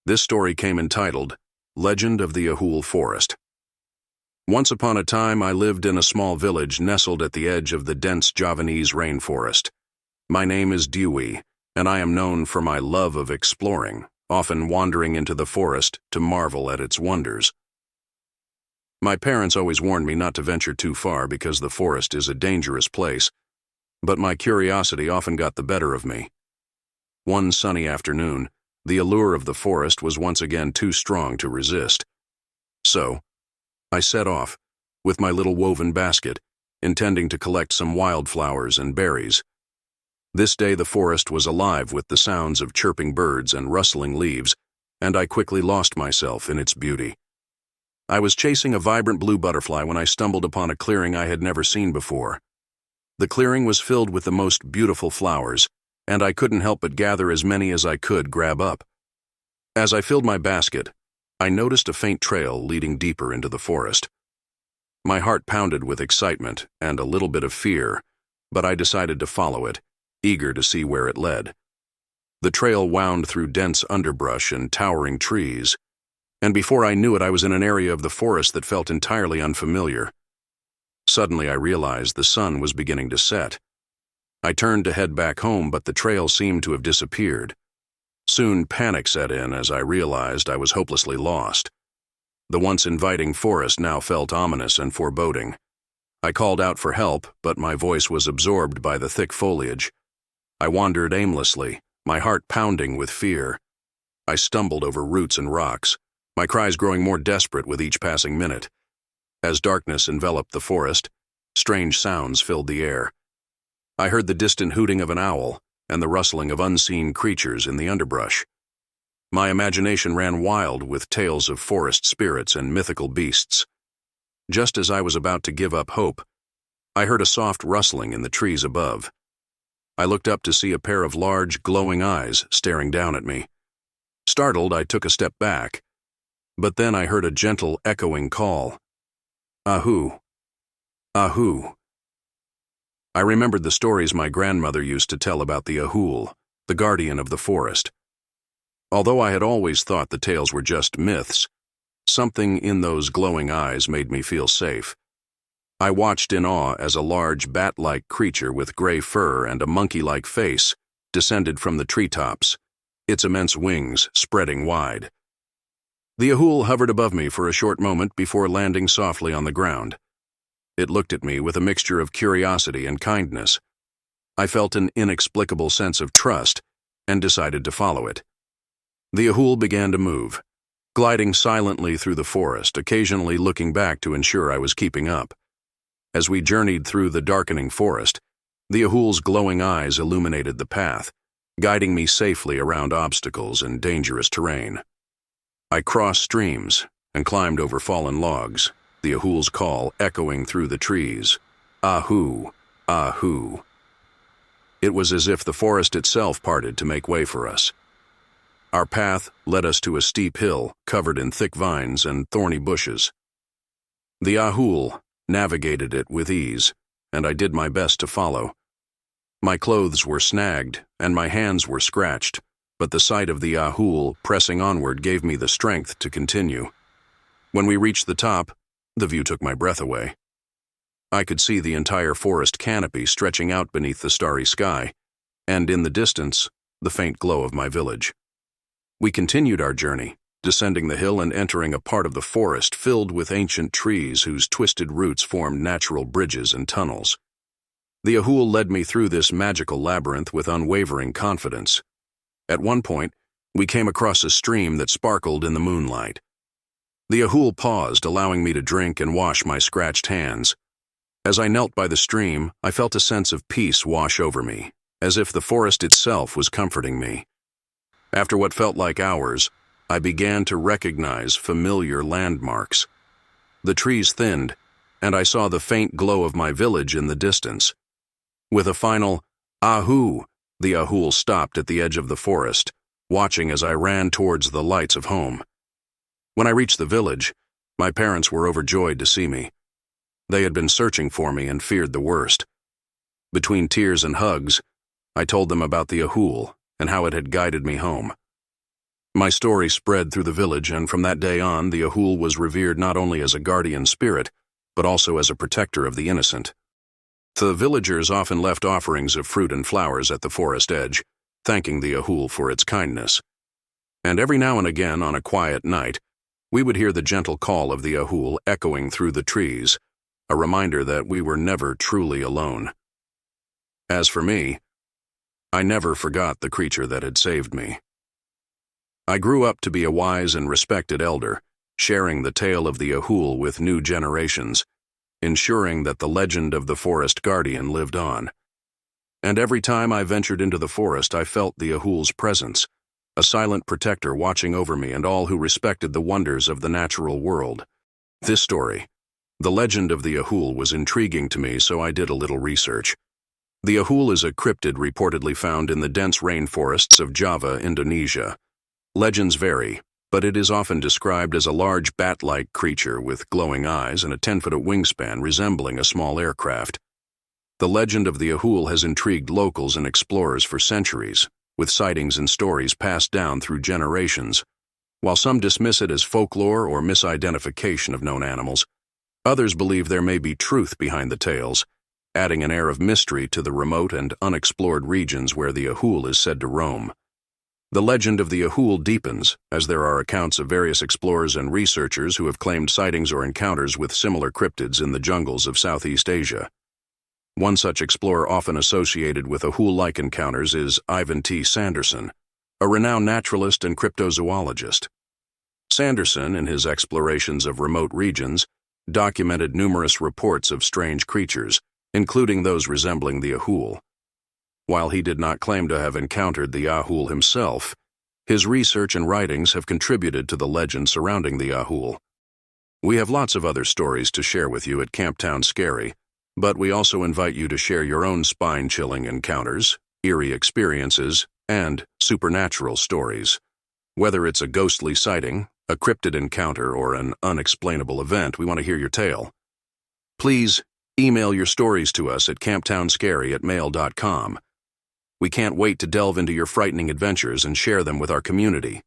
This story came entitled, Legend of the Ahool Forest. Once upon a time, I lived in a small village nestled at the edge of the dense Javanese rainforest. My name is Dewey, and I am known for my love of exploring, often wandering into the forest to marvel at its wonders. My parents always warned me not to venture too far because the forest is a dangerous place, but my curiosity often got the better of me. One sunny afternoon, the allure of the forest was once again too strong to resist. So, I set off, with my little woven basket, intending to collect some wildflowers and berries. This day the forest was alive with the sounds of chirping birds and rustling leaves, and I quickly lost myself in its beauty. I was chasing a vibrant blue butterfly when I stumbled upon a clearing I had never seen before. The clearing was filled with the most beautiful flowers, and I couldn't help but gather as many as I could grab up. As I filled my basket, I noticed a faint trail leading deeper into the forest. My heart pounded with excitement and a little bit of fear, but I decided to follow it, eager to see where it led. The trail wound through dense underbrush and towering trees, and before I knew it, I was in an area of the forest that felt entirely unfamiliar. Suddenly, I realized the sun was beginning to set. I turned to head back home, but the trail seemed to have disappeared. Soon, panic set in as I realized I was hopelessly lost. The once inviting forest now felt ominous and foreboding. I called out for help, but my voice was absorbed by the thick foliage. I wandered aimlessly, my heart pounding with fear. I stumbled over roots and rocks, my cries growing more desperate with each passing minute. As darkness enveloped the forest, strange sounds filled the air. I heard the distant hooting of an owl and the rustling of unseen creatures in the underbrush. My imagination ran wild with tales of forest spirits and mythical beasts. Just as I was about to give up hope, I heard a soft rustling in the trees above. I looked up to see a pair of large, glowing eyes staring down at me. Startled, I took a step back, but then I heard a gentle, echoing call. Ahoo! Ahoo! I remembered the stories my grandmother used to tell about the Ahool, the guardian of the forest. Although I had always thought the tales were just myths, something in those glowing eyes made me feel safe. I watched in awe as a large bat-like creature with gray fur and a monkey-like face descended from the treetops, its immense wings spreading wide. The Ahool hovered above me for a short moment before landing softly on the ground. It looked at me with a mixture of curiosity and kindness. I felt an inexplicable sense of trust and decided to follow it. The Ahool began to move, gliding silently through the forest, occasionally looking back to ensure I was keeping up. As we journeyed through the darkening forest, the Ahool's glowing eyes illuminated the path, guiding me safely around obstacles and dangerous terrain. I crossed streams and climbed over fallen logs, the Ahool's call echoing through the trees. Ahoo! Ahoo! It was as if the forest itself parted to make way for us. Our path led us to a steep hill covered in thick vines and thorny bushes. The Ahool navigated it with ease, and I did my best to follow. My clothes were snagged and my hands were scratched, but the sight of the Ahool pressing onward gave me the strength to continue. When we reached the top, the view took my breath away. I could see the entire forest canopy stretching out beneath the starry sky, and in the distance, the faint glow of my village. We continued our journey, descending the hill and entering a part of the forest filled with ancient trees whose twisted roots formed natural bridges and tunnels. The Ahool led me through this magical labyrinth with unwavering confidence. At one point, we came across a stream that sparkled in the moonlight. The Ahool paused, allowing me to drink and wash my scratched hands. As I knelt by the stream, I felt a sense of peace wash over me, as if the forest itself was comforting me. After what felt like hours, I began to recognize familiar landmarks. The trees thinned, and I saw the faint glow of my village in the distance. With a final, "Ahoo!" the Ahool stopped at the edge of the forest, watching as I ran towards the lights of home. When I reached the village, my parents were overjoyed to see me. They had been searching for me and feared the worst. Between tears and hugs, I told them about the Ahool and how it had guided me home. My story spread through the village, and from that day on, the Ahool was revered not only as a guardian spirit, but also as a protector of the innocent. The villagers often left offerings of fruit and flowers at the forest edge, thanking the Ahool for its kindness. And every now and again, on a quiet night, we would hear the gentle call of the Ahool echoing through the trees, a reminder that we were never truly alone. As for me, I never forgot the creature that had saved me. I grew up to be a wise and respected elder, sharing the tale of the Ahool with new generations, ensuring that the legend of the forest guardian lived on. And every time I ventured into the forest, I felt the Ahool's presence, a silent protector watching over me and all who respected the wonders of the natural world. This story, the legend of the Ahool, was intriguing to me, so I did a little research. The Ahool is a cryptid reportedly found in the dense rainforests of Java, Indonesia. Legends vary, but it is often described as a large bat-like creature with glowing eyes and a 10-foot wingspan resembling a small aircraft. The legend of the Ahool has intrigued locals and explorers for centuries, with sightings and stories passed down through generations. While some dismiss it as folklore or misidentification of known animals, others believe there may be truth behind the tales, adding an air of mystery to the remote and unexplored regions where the Ahool is said to roam. The legend of the Ahool deepens, as there are accounts of various explorers and researchers who have claimed sightings or encounters with similar cryptids in the jungles of Southeast Asia. One such explorer often associated with Ahool-like encounters is Ivan T. Sanderson, a renowned naturalist and cryptozoologist. Sanderson, in his explorations of remote regions, documented numerous reports of strange creatures, including those resembling the Ahool. While he did not claim to have encountered the Ahool himself, his research and writings have contributed to the legend surrounding the Ahool. We have lots of other stories to share with you at Camptown Scary, but we also invite you to share your own spine-chilling encounters, eerie experiences, and supernatural stories. Whether it's a ghostly sighting, a cryptid encounter, or an unexplainable event, we want to hear your tale. Please email your stories to us at camptownscary@mail.com. We can't wait to delve into your frightening adventures and share them with our community.